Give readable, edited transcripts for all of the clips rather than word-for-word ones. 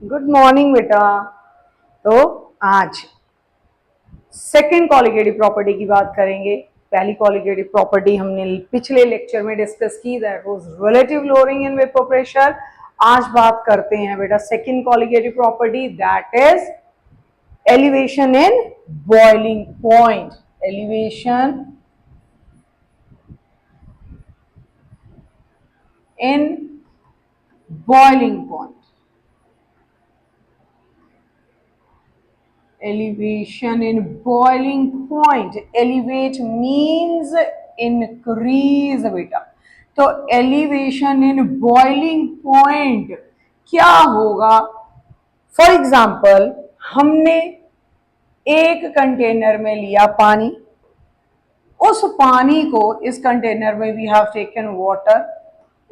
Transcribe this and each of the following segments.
Good morning बेटा। तो आज सेकंड कॉलिगेटिव प्रॉपर्टी की बात करेंगे। पहली कॉलिगेटिव प्रॉपर्टी हमने पिछले लेक्चर में डिस्कस की, that was relative lowering in vapour pressure. आज बात करते हैं बेटा second colligative property, that is elevation in boiling point. Elevation in boiling point. Elevation in boiling point. Elevate means increase बेटा। तो elevation in boiling point क्या होगा? For example हमने एक कंटेनर में लिया पानी, उस पानी को इस कंटेनर में वी हैव टेकन वाटर,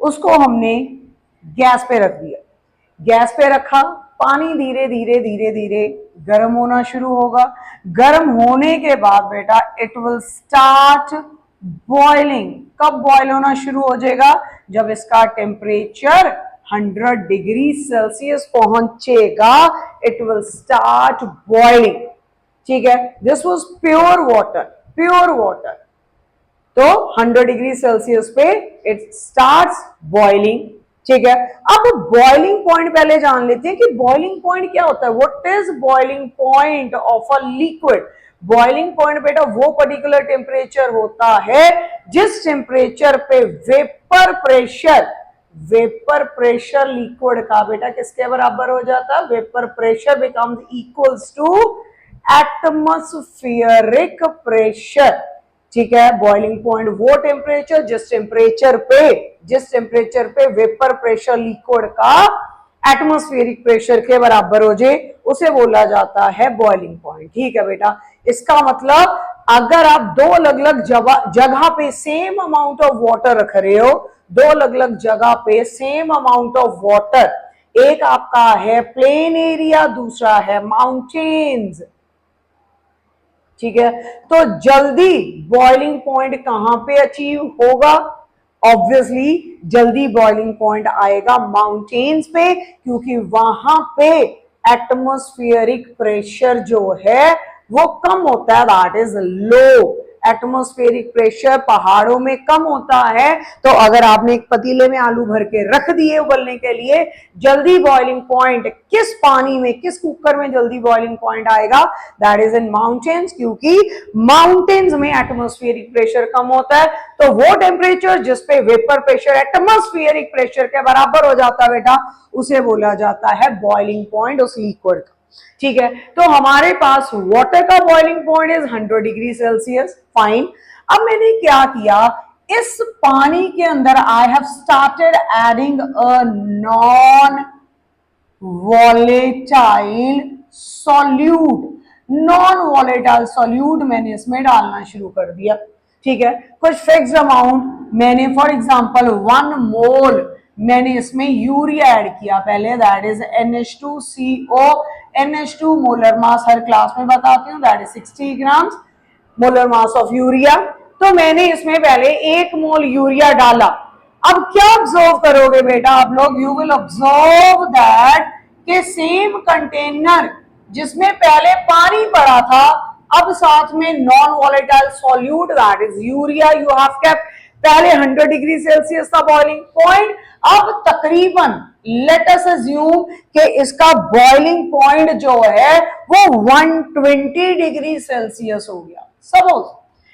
उसको हमने गैस पे रख दिया। गैस पे रखा, पानी धीरे धीरे धीरे धीरे गर्म होना शुरू होगा। गर्म होने के बाद बेटा इट विल स्टार्ट बॉइलिंग। कब बॉयल होना शुरू हो जाएगा? जब इसका टेम्परेचर 100 डिग्री सेल्सियस पहुंचेगा, इट विल स्टार्ट बॉइलिंग। ठीक है, this was pure water, pure water. तो 100 डिग्री सेल्सियस पे इट स्टार्ट्स बॉइलिंग। ठीक है, अब बॉइलिंग पॉइंट पहले जान लेते हैं कि बॉइलिंग पॉइंट क्या होता है। What is boiling point of a liquid? Boiling point बेटा वो पर्टिकुलर टेम्परेचर होता है जिस टेम्परेचर पे वेपर प्रेशर लिक्विड का बेटा किसके बराबर हो जाता है? Vapour pressure becomes equals to atmospheric pressure. ठीक है, बॉइलिंग पॉइंट वो टेम्परेचर जिस टेम्परेचर पे वेपर प्रेशर लिक्विड का एटमॉस्फेरिक प्रेशर के बराबर हो जाए, उसे बोला जाता है बॉइलिंग पॉइंट। ठीक है बेटा, इसका मतलब अगर आप दो अलग अलग जगह पे सेम अमाउंट ऑफ वाटर रख रहे हो, दो अलग अलग जगह पे सेम अमाउंट ऑफ वाटर, एक आपका है प्लेन एरिया, दूसरा है माउंटेन्स। ठीक है, तो जल्दी बॉइलिंग पॉइंट कहां पे अचीव होगा? ऑब्वियसली जल्दी बॉइलिंग पॉइंट आएगा माउंटेन्स पे, क्योंकि वहां पे एटमॉस्फेरिक प्रेशर जो है वो कम होता है, that is low. Atmospheric pressure पहाड़ों में कम होता है। तो अगर आपने एक पतीले में आलू भर के रख दिए उबलने के लिए, जल्दी बॉइलिंग पॉइंट किस पानी में, किस कुकर में जल्दी बॉइलिंग पॉइंट आएगा? दैट इज इन माउंटेन्स, क्योंकि माउंटेन्स में एटमॉस्फेरिक प्रेशर कम होता है। तो वो टेम्परेचर जिसपे वेपर प्रेशर एटमॉस्फेरिक प्रेशर के बराबर हो जाता है बेटा, उसे बोला जाता है बॉइलिंग पॉइंट उस लिक्विड का। ठीक है, तो हमारे पास वाटर का boiling point is 100 degree Celsius. Fine. अब मैंने क्या किया, इस पानी के अंदर I have started adding a non volatile solute. Non volatile solute मैंने इसमें डालना शुरू कर दिया। ठीक है, कुछ फिक्स्ड अमाउंट मैंने, फॉर एग्जांपल 1 मोल मैंने इसमें यूरिया ऐड किया पहले, that is NH2CO। NH2 molar mass her class में बताती हूँ, that is 60 grams molar mass of urea. तो मैंने इसमें पहले 1 मोल यूरिया डाला। अब क्या ऑब्जर्व करोगे बेटा आप लोग? यू विल ऑब्जर्व दैट के सेम कंटेनर जिसमें पहले पानी पड़ा था, अब साथ में non volatile solute that is urea you have kept. पहले 100 डिग्री सेल्सियस था बॉइलिंग पॉइंट, अब तकरीबन लेट अस अज्यूम कि इसका बॉइलिंग पॉइंट जो है वो 120 डिग्री सेल्सियस हो गया। सपोज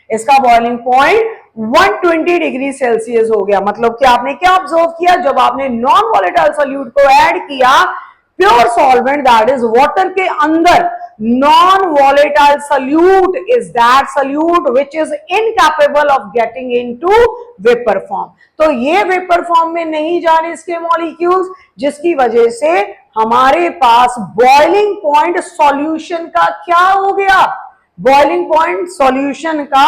इसका बॉइलिंग पॉइंट 120 डिग्री सेल्सियस हो गया। मतलब कि आपने क्या ऑब्जर्व किया, जब आपने नॉन वॉलेटाइल सॉल्यूट को ऐड किया, pure solvent that is water के अंदर, non volatile solute is that solute which is incapable of getting into vapour form. तो ये वेपर फॉर्म में नहीं जाने इसके मॉलिक्यूल्स, जिसकी वजह से हमारे पास बॉइलिंग पॉइंट सॉल्यूशन का क्या हो गया? बॉइलिंग पॉइंट सॉल्यूशन का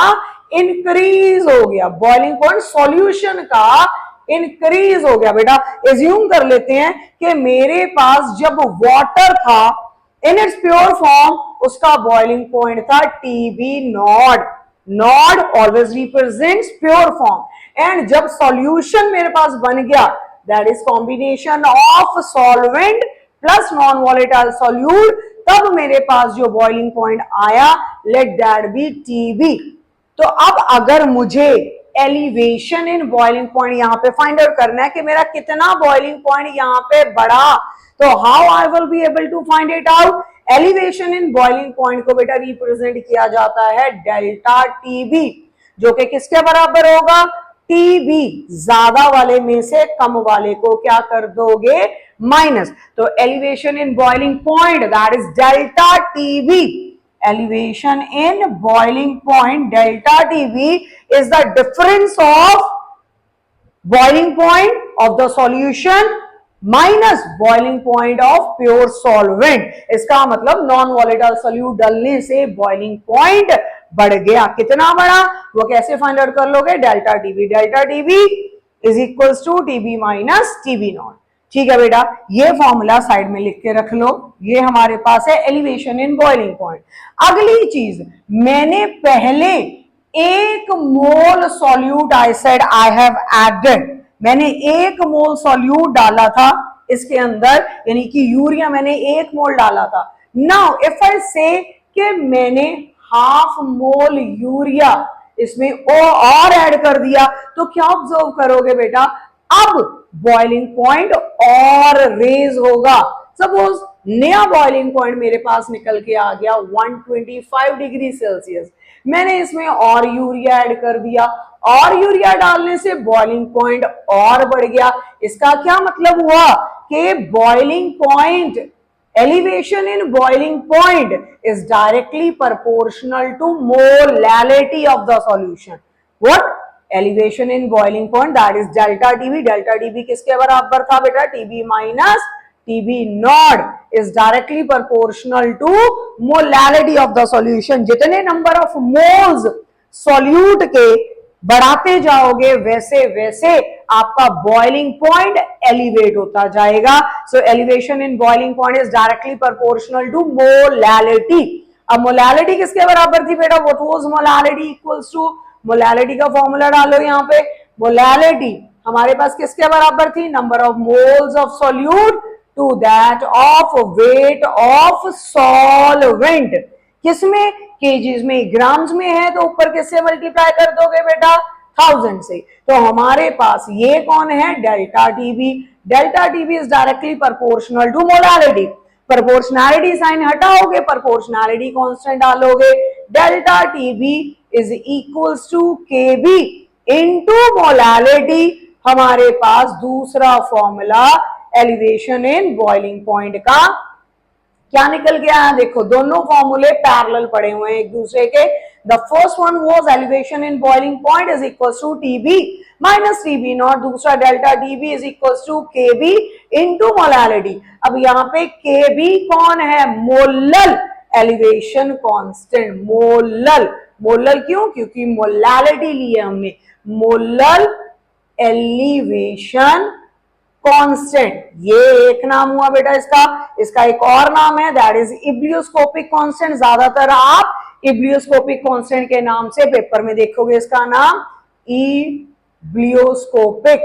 इंक्रीज हो गया। बॉइलिंग पॉइंट सॉल्यूशन का इंक्रीज हो गया। बेटा एज्यूम कर लेते हैं कि मेरे पास जब वाटर था इन इट्स प्योर फॉर्म, उसका बॉइलिंग पॉइंट था TB not. Not always represents pure form. And जब सॉल्यूशन मेरे पास बन गया, that is combination of solvent plus non volatile solute, तब मेरे पास जो बॉइलिंग पॉइंट आया लेट दैट बी टीबी। तो अब अगर मुझे एलिवेशन इन बॉइलिंग पॉइंट यहां पे फाइंड आउट करना है कि मेरा कितना बॉइलिंग पॉइंट यहां पे बढ़ा, तो how I will be able to find it out? Elevation in boiling point को बेटा रिप्रेजेंट किया जाता है डेल्टा टीबी, जो कि किसके बराबर होगा? टीबी, ज्यादा वाले में से कम वाले को क्या कर दोगे? माइनस। तो elevation in boiling point that is delta TB, elevation in boiling point delta TB is the difference of boiling point of the solution minus boiling point of pure solvent। इसका मतलब नॉन वॉलेटाइल सोल्यूट डालने से boiling point बढ़ गया। कितना बढ़ा वो कैसे फाइंड आउट कर लोगे? Delta TB, delta TB is equals to TB minus TB not. ठीक है बेटा, ये फॉर्मूला साइड में लिख के रख लो, ये हमारे पास है एलिवेशन इन बॉइलिंग पॉइंट। अगली चीज, मैंने पहले 1 mole solute I said I have added, मैंने 1 मोल सॉल्यूट डाला था इसके अंदर, यानी कि यूरिया मैंने 1 मोल डाला था। नाउ इफ आई से कि मैंने हाफ मोल यूरिया इसमें और ऐड कर दिया, तो क्या ऑब्जर्व करोगे बेटा? अब बॉइलिंग पॉइंट और रेज होगा। सपोज नया बॉइलिंग पॉइंट मेरे पास निकल के आ गया 125 डिग्री सेल्सियस, मैंने इसमें और यूरिया ऐड कर दिया, और यूरिया डालने से बॉइलिंग पॉइंट और बढ़ गया। इसका क्या मतलब हुआ कि boiling point, elevation in boiling point is directly proportional to molality of the solution. What? Elevation in boiling point that is delta TB, delta TB किसके बराबर था बेटा? TB minus TB naught is directly proportional to molality of the solution। जितने number of moles solute के बढ़ाते जाओगे वैसे वैसे आपका बॉइलिंग पॉइंट एलिवेट होता जाएगा। So elevation in boiling point is directly proportional to molality. अब मोलैलिटी किसके बराबर थी बेटा? What was molality? Equals to, molality का फॉर्मूला डालो यहाँ पे। मोलैलिटी हमारे पास किसके बराबर थी? Number of moles of solute to that of weight of solvent. किसमें? केजीज में। ग्राम्स में है तो ऊपर किससे मल्टीप्लाई कर दोगे बेटा? 1000 से। तो हमारे पास ये कौन है? Delta TB. Delta TB is directly proportional to molality. Proportionality sign हटाओगे, प्रोपोर्शनैलिटी कांस्टेंट डालोगे, delta TB is equals to KB into molality. हमारे पास दूसरा formula elevation in boiling point का क्या निकल गया है? देखो दोनों फॉर्मूले पैरेलल पड़े हुए हैं एक दूसरे के। The first one was elevation in boiling point is equals to TB minus TB not, दूसरा delta TB is equals to KB into molality. अब यहाँ पे केबी कौन है? Molal elevation constant. Molal, molal क्यों? क्योंकि मोलैलिटी ली है हमने। मोलल एलिवेशन कांस्टेंट, ये एक नाम हुआ बेटा इसका। इसका एक और नाम है दैट इज इब्लियोस्कोपिक कांस्टेंट। ज्यादातर आप इब्लियोस्कोपिक कांस्टेंट के नाम से पेपर में देखोगे इसका नाम इब्लियोस्कोपिक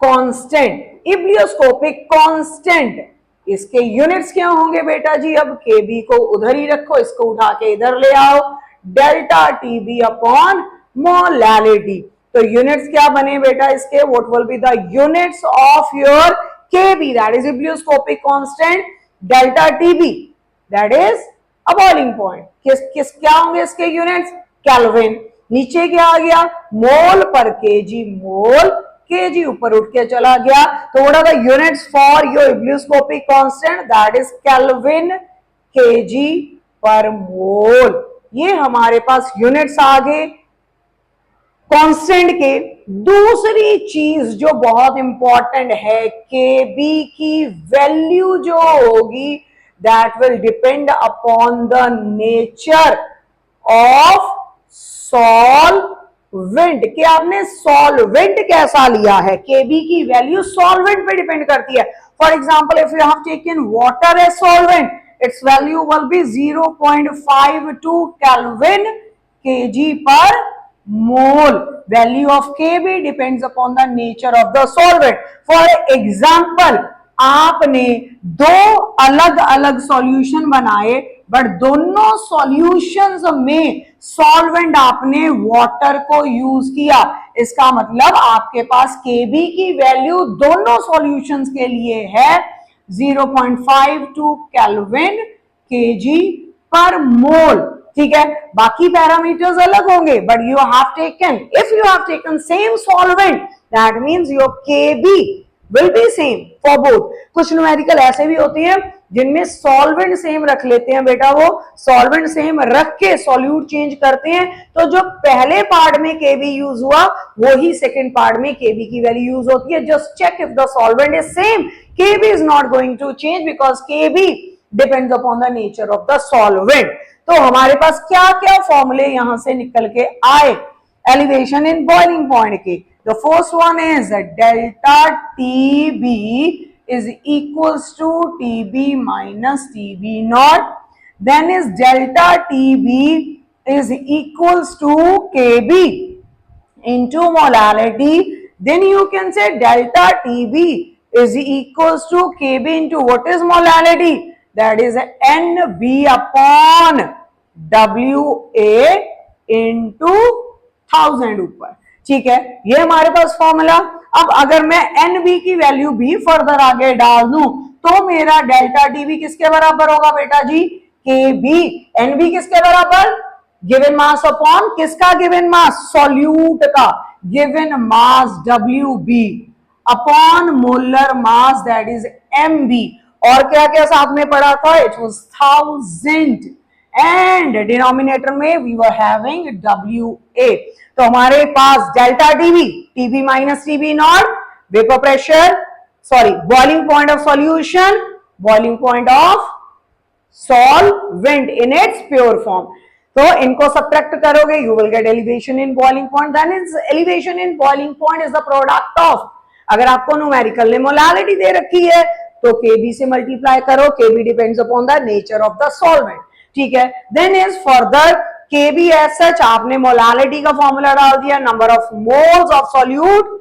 कांस्टेंट। इब्लियोस्कोपिक कांस्टेंट, इसके यूनिट्स क्या होंगे बेटा जी? अब केबी को उधर ही रखो, इसको उठा के इधर ले आओ, डेल्टा टीबी अपॉन मोलैलिटी। तो यूनिट्स क्या बने बेटा इसके? What will be the units of your KB? That is ebullioscopic constant delta TB, that is a boiling point. किस क्या होंगे इसके यूनिट्स? केल्विन। नीचे क्या आ गया? मोल पर केजी, मोल केजी ऊपर उठ के चला गया। तो what are the units for your ebullioscopic constant? That is kelvin KG per mole. ये हमारे पास यूनिट्स आ गए कांस्टेंट के। दूसरी चीज जो बहुत इंपॉर्टेंट है, केबी की वैल्यू जो होगी that will depend upon the nature of solvent, कि आपने सॉल्वेंट कैसा लिया है। केबी की वैल्यू सॉल्वेंट पे डिपेंड करती है। For example if you have taken water as solvent, its value will be 0.52 kelvin KG per mole. Value of Kb depends upon the nature of the solvent. For example, आपने दो अलग अलग solution बनाए, but दोनों solutions में solvent आपने water को use किया। इसका मतलब आपके पास Kb की वैल्यू दोनों सॉल्यूशंस के लिए है 0.52 केल्विन kg पर मोल। ठीक है, बाकी पैरामीटर्स अलग होंगे, but you have taken, if you have taken same solvent, that means your Kb will be same for both. कुछ न्यूमेरिकल ऐसे भी होती हैं जिनमें सॉल्वेंट सेम रख लेते हैं बेटा, वो सॉल्वेंट सेम रख के सॉल्यूट चेंज करते हैं, तो जो पहले पार्ट में Kb यूज हुआ वो ही सेकेंड पार्ट में Kb की वैल्यू यूज होती है। Just check if the solvent is same, Kb is not going to change because Kb depends upon the nature of the solvent. तो हमारे पास क्या क्या फॉर्मूले यहां से निकल के आए एलिवेशन इन बॉइलिंग पॉइंट के। The first one is delta TB is equals to TB minus TB naught. Then is delta TB is equals to KB into molality. Then you can say delta TB is equals to KB into what is molality? That is NB upon WA into 1000 ऊपर। ठीक है, ये हमारे पास formula. अब अगर मैं NB की value भी फर्दर आगे डाल दूं तो मेरा डेल्टा TB किसके बराबर होगा बेटा जी? KB। NB किसके बराबर? गिवन मास अपॉन किसका गिवन मास? सॉल्यूट का given mass WB upon molar mass that is MB। और क्या क्या साथ में पढ़ा था? इट वाज 1000 एंड डिनोमिनेटर में वी वर हैविंग WA। तो हमारे पास डेल्टा TB minus TB not, vapour pressure, sorry boiling point of solution, boiling point of solvent in its pure form. तो इनको सब्ट्रैक्ट करोगे you will get elevation in boiling point. Then is elevation in boiling point is the product of, अगर आपको numerical ने molality दे रखी है तो Kb से मल्टीप्लाई करो, Kb depends upon the nature of the solvent. ठीक है, then is further Kb as such, आपने मोलालिटी का फॉर्मूला डाल दिया, number of moles of solute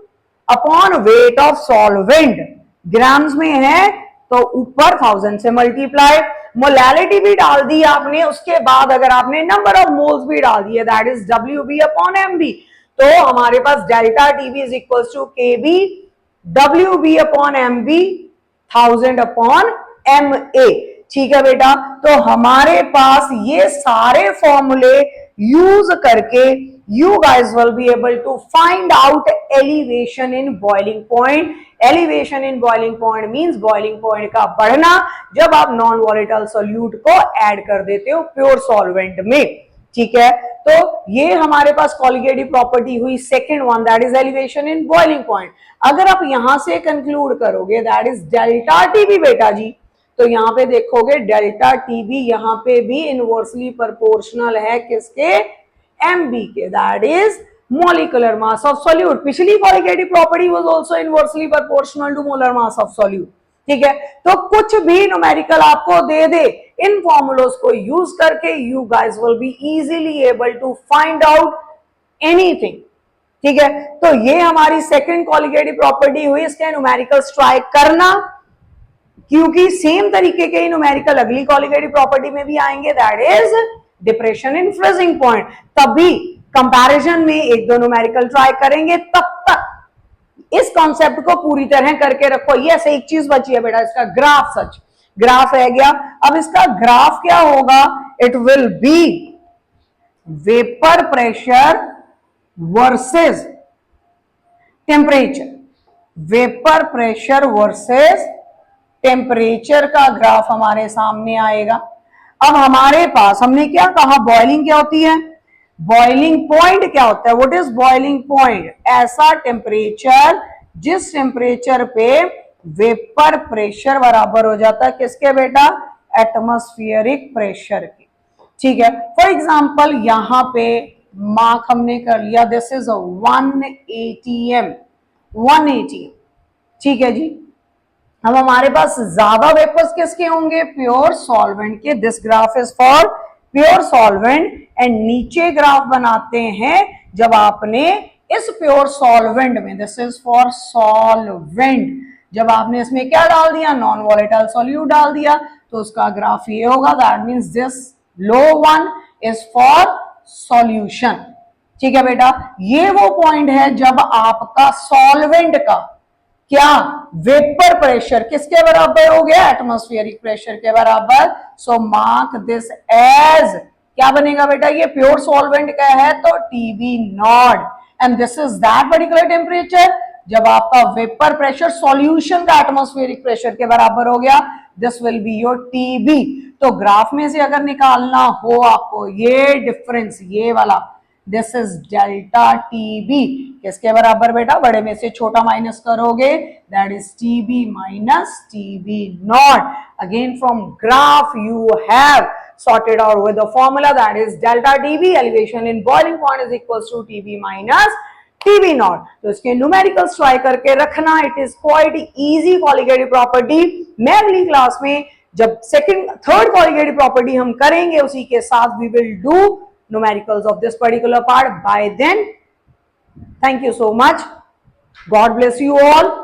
upon weight of solvent, grams में है तो ऊपर 1000 से मल्टीप्लाई, मोलालिटी भी डाल दी आपने, उसके बाद अगर आपने नंबर ऑफ मोल्स भी डाल दिए that is WB upon MB, तो हमारे पास डेल्टा TB is equal to KB WB upon MB 1000 upon MA। ठीक है बेटा, तो हमारे पास ये सारे फॉर्मूले यूज करके you guys will be able to find out elevation in boiling point. Elevation in boiling point means boiling point का बढ़ना जब आप नॉन वॉलेटाइल सॉल्यूट को ऐड कर देते हो प्योर सॉल्वेंट में। ठीक है, तो ये हमारे पास कॉलिगेटिव प्रॉपर्टी हुई second one, that is elevation in boiling point. अगर आप यहां से कंक्लूड करोगे दैट इज डेल्टा TB बेटा जी, तो यहां पे देखोगे डेल्टा TB यहां पे भी इनवर्सली प्रोपोर्शनल है किसके? MB के, that is molecular mass of solute. पिछली colligative property was also inversely proportional to molar mass of solute. ठीक है, तो कुछ भी न्यूमेरिकल आपको दे दे, इन फॉर्मूलोस को यूज करके you guys will be easily able to find out anything. ठीक है, तो ये हमारी सेकंड कॉलिगेटिव प्रॉपर्टी हुई, इसके न्यूमेरिकल्स ट्राई करना, क्योंकि सेम तरीके के न्यूमेरिकल अगली कॉलिगेटिव प्रॉपर्टी में भी आएंगे, that is depression in freezing point. तभी कंपैरिजन में एक दो न्यूमेरिकल ट्राई करेंगे, तब तक इस कॉन्सेप्ट को पूरी तरह करके रखो। यस, एक चीज बची है बेटा, इसका ग्राफ, सच ग्राफ रह गया। अब इसका ग्राफ क्या होगा? It will be vapour pressure versus temperature, vapour pressure versus temperature का ग्राफ हमारे सामने आएगा। अब हमारे पास हमने क्या कहा, बॉइलिंग क्या होती है, बॉइलिंग पॉइंट क्या होता है, व्हाट इज बॉइलिंग पॉइंट? ऐसा टेम्परेचर जिस टेम्परेचर पे वेपर प्रेशर बराबर हो जाता है किसके बेटा? एटमॉस्फेरिक प्रेशर के। ठीक है, फॉर एग्जांपल यहां पे मार्क हमने कर लिया, दिस इज 1 ATM। ठीक है जी, अब हमारे पास ज्यादा वेपर्स किसके होंगे? प्योर सॉल्वेंट के। This graph is for pure solvent and नीचे ग्राफ बनाते हैं जब आपने इस प्योर सॉल्वेंट में, दिस इज फॉर सॉल्वेंट, जब आपने इसमें क्या डाल दिया, नॉन वॉलेटाइल सॉल्यूट डाल दिया, तो उसका ग्राफ ये होगा, that means this low one is for solution. ठीक है बेटा, ये वो पॉइंट है जब आपका सॉल्वेंट का क्या वेपर प्रेशर किसके बराबर हो गया, एटमॉस्फेरिक प्रेशर के बराबर। सो मार्क दिस एज क्या बनेगा बेटा, ये प्योर सॉल्वेंट का है तो TB naught, and this is that particular temperature जब आपका वेपर प्रेशर सॉल्यूशन का एटमॉस्फेरिक प्रेशर के बराबर हो गया, this will be your TB. तो ग्राफ में से अगर निकालना हो आपको ये डिफरेंस, ये वाला, दिस इज डेल्टा टीबी, किसके बराबर बेटा, बड़े में से छोटा माइनस करोगे, that is TB minus TB not. Again from graph you have sorted out with the formula that is delta TB, elevation in boiling point is equals to TB minus TB naught। तो इसके numericals try करके रखना, it is quite easy colligative property. मैं अगली class में जब second third colligative property हम करेंगे उसी के साथ we will do numericals of this particular part. Bye then, thank you so much, God bless you all.